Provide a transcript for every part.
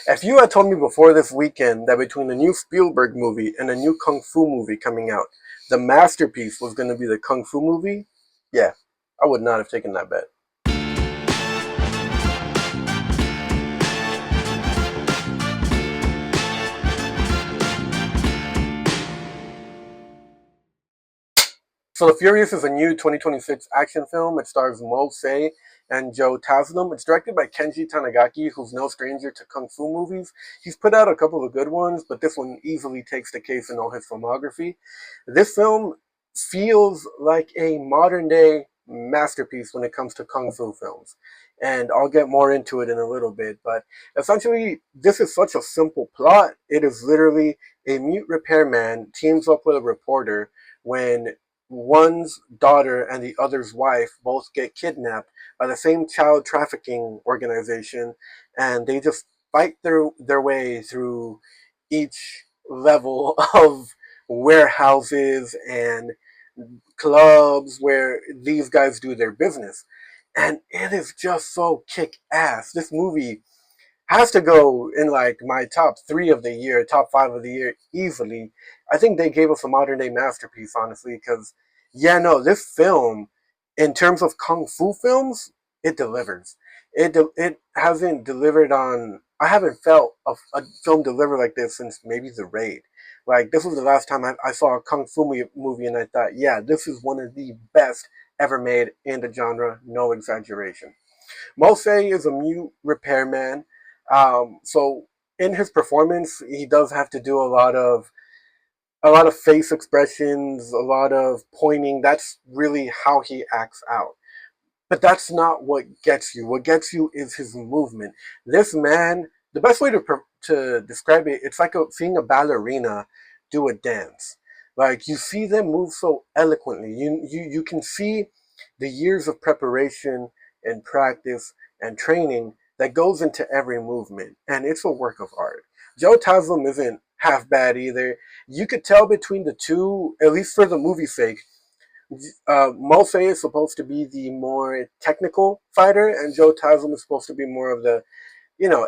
If you had told me before this weekend that between the new Spielberg movie and a new Kung Fu movie coming out, the masterpiece was going to be the Kung Fu movie, yeah, I would not have taken that bet. So The Furious is a new 2026 action film. It stars Mo Say and Joe Taslim. It's directed by Kenji Tanigaki, who's no stranger to kung fu movies. He's put out a couple of good ones, but this one easily takes the case in all his filmography. This film feels like a modern day masterpiece when it comes to kung fu films. And I'll get more into it in a little bit, but essentially, this is such a simple plot. It is literally a mute repairman teams up with a reporter when one's daughter and the other's wife both get kidnapped by the same child trafficking organization, and they just fight their way through each level of warehouses and clubs where these guys do their business. And it is just so kick ass. This movie has to go in like my top three of the year, top five of the year easily. I think they gave us a modern day masterpiece, honestly, because yeah, no, this film, in terms of kung fu films, it delivers. It hasn't delivered on. I haven't felt a film deliver like this since maybe The Raid. Like this was the last time I saw a kung fu movie, and I thought, yeah, this is one of the best ever made in the genre. No exaggeration. Mose is a mute repairman. So in his performance, he does have to do a lot of face expressions, a lot of pointing. That's really how he acts out. But that's not what gets you. What gets you is his movement. This man, the best way to describe it, it's like seeing a ballerina do a dance. Like you see them move so eloquently. You can see the years of preparation and practice and training that goes into every movement, and it's a work of art. Joe Taslim isn't half bad either. You could tell between the two, at least for the movie's sake. Mofe is supposed to be the more technical fighter, and Joe Taslim is supposed to be more of the,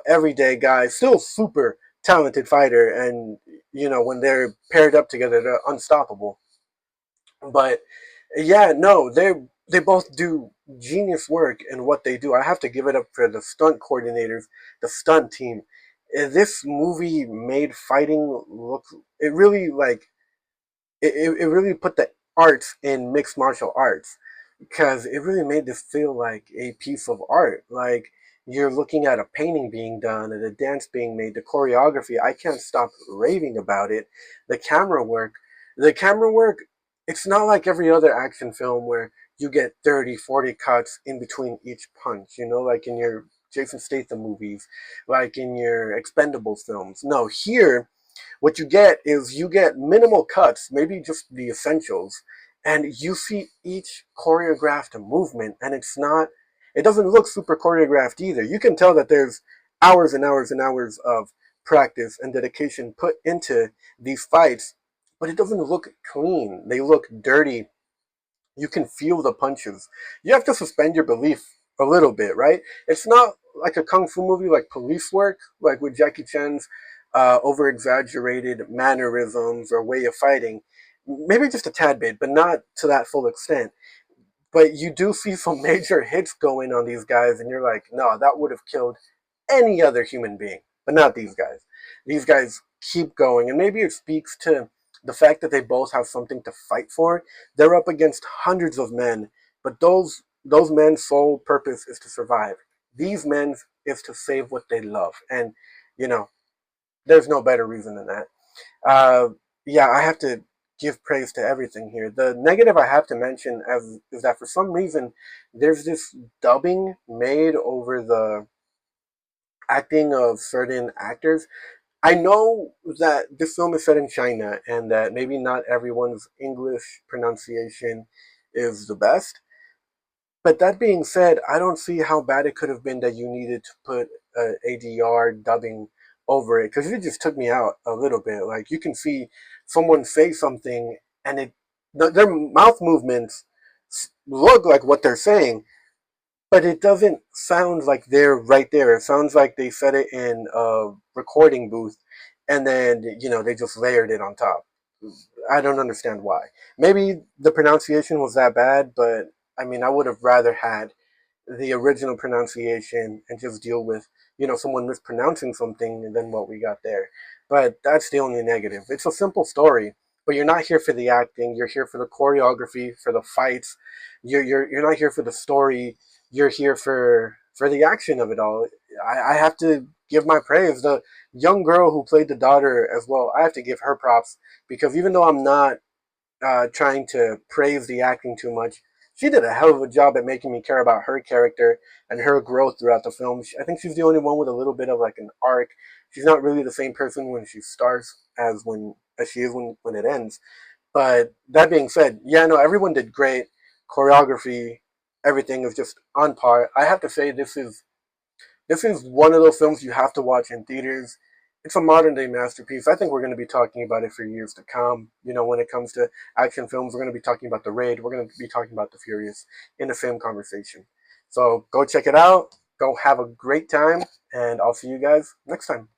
everyday guy, still super talented fighter, and when they're paired up together, they're unstoppable. But yeah, no, they both do genius work in what they do. I have to give it up for the stunt coordinators, the stunt team. This movie made fighting look. It really it really put the arts in mixed martial arts because it really made this feel like a piece of art. Like you're looking at a painting being done and a dance being made, the choreography. I can't stop raving about it. The camera work, the camera work, it's not like every other action film where you get 30, 40 cuts in between each punch, like in your Jason Statham movies, like in your Expendables films. No, here what you get is you get minimal cuts, maybe just the essentials, and you see each choreographed movement, and it doesn't look super choreographed either. You can tell that there's hours and hours and hours of practice and dedication put into these fights, but it doesn't look clean. They look dirty. You can feel the punches. You have to suspend your belief a little bit, right? It's not like a kung fu movie like Police Work, like with Jackie Chan's over exaggerated mannerisms or way of fighting. Maybe just a tad bit, but not to that full extent. But you do see some major hits going on these guys, and you're like, no, that would have killed any other human being, but not these guys. These guys keep going, and maybe it speaks to the fact that they both have something to fight for. They're up against hundreds of men, but those men's sole purpose is to survive. These men's is to save what they love, and you know, there's no better reason than that. Uh, yeah, I have to give praise to everything here. The negative I have to mention is that for some reason there's this dubbing made over the acting of certain actors. I know that this film is set in China and that maybe not everyone's English pronunciation is the best. But that being said, I don't see how bad it could have been that you needed to put ADR dubbing over it because it just took me out a little bit. Like you can see someone say something and their mouth movements look like what they're saying, but it doesn't sound like they're right there. It sounds like they set it in a recording booth, and then they just layered it on top. I don't understand why. Maybe the pronunciation was that bad, but I mean, I would have rather had the original pronunciation and just deal with someone mispronouncing something than what we got there. But that's the only negative. It's a simple story, but you're not here for the acting. You're here for the choreography, for the fights. You're not here for the story. You're here for the action of it all. I have to give my praise. The young girl who played the daughter as well, I have to give her props, because even though I'm not trying to praise the acting too much, she did a hell of a job at making me care about her character and her growth throughout the film. I think she's the only one with a little bit of like an arc. She's not really the same person when she starts as she is when it ends. But that being said, yeah, no, everyone did great. Choreography, everything is just on par. I have to say this is one of those films you have to watch in theaters. It's a modern day masterpiece. I think we're going to be talking about it for years to come. When it comes to action films, we're going to be talking about The Raid. We're going to be talking about The Furious in the same conversation. So go check it out. Go have a great time, and I'll see you guys next time.